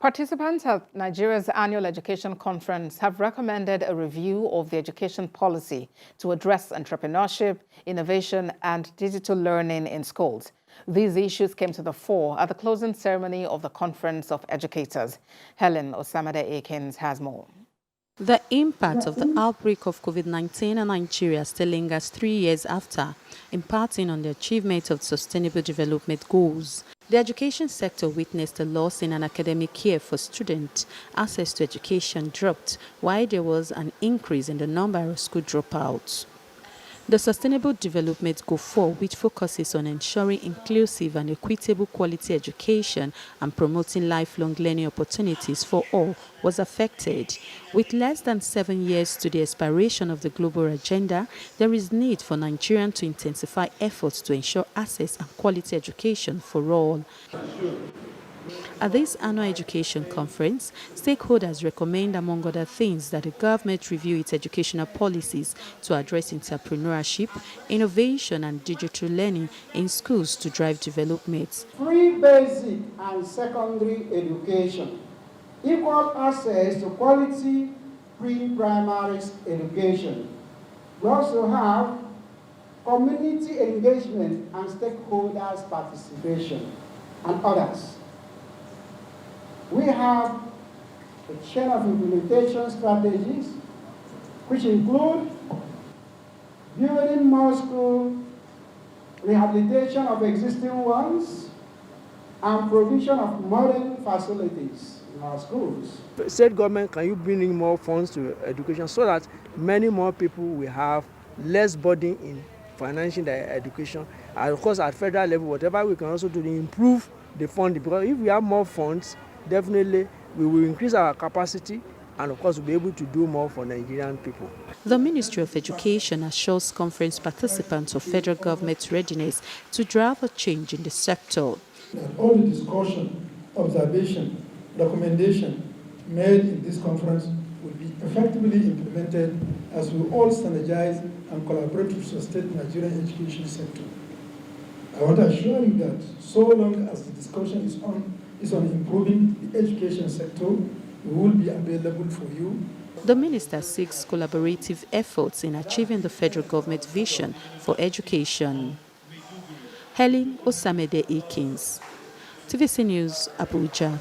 Participants at Nigeria's annual education conference have recommended a review of the education policy to address entrepreneurship, innovation, and digital learning in schools. These issues came to the fore at the closing ceremony of the Conference of Educators. Helen Osamade-Akins has more. The impact of the outbreak of COVID-19 in Nigeria still lingers 3 years after, impacting on the achievement of Sustainable Development Goals. The education sector witnessed a loss in an academic year for students. Access to education dropped, while there was an increase in the number of school dropouts. The Sustainable Development Goal 4, which focuses on ensuring inclusive and equitable quality education and promoting lifelong learning opportunities for all, was affected. With less than 7 years to the expiration of the global agenda, there is need for Nigerians to intensify efforts to ensure access and quality education for all. At this annual education conference, stakeholders recommend, among other things, that the government review its educational policies to address entrepreneurship, innovation and digital learning in schools to drive development. Free basic and secondary education, equal access to quality pre-primary education. We also have community engagement and stakeholders' participation and others. We have a chain of implementation strategies, which include building more schools, rehabilitation of existing ones, and provision of modern facilities in our schools. State government, can you bring in more funds to education so that many more people will have less burden in financing their education? And of course, at federal level, whatever we can also do to improve the funding, because if we have more funds, definitely we will increase our capacity and of course we'll be able to do more for Nigerian people. The Ministry of Education assures conference participants of federal government's readiness to drive a change in the sector. All the discussion, observation, recommendation made in this conference will be effectively implemented as we all standardize and collaborate to sustain the Nigerian education sector. I want to assure you that so long as the discussion is on improving the education sector, we will be available for you. The minister seeks collaborative efforts in achieving the federal government vision for education. Helen Osamade-Akins, TVC News, Abuja.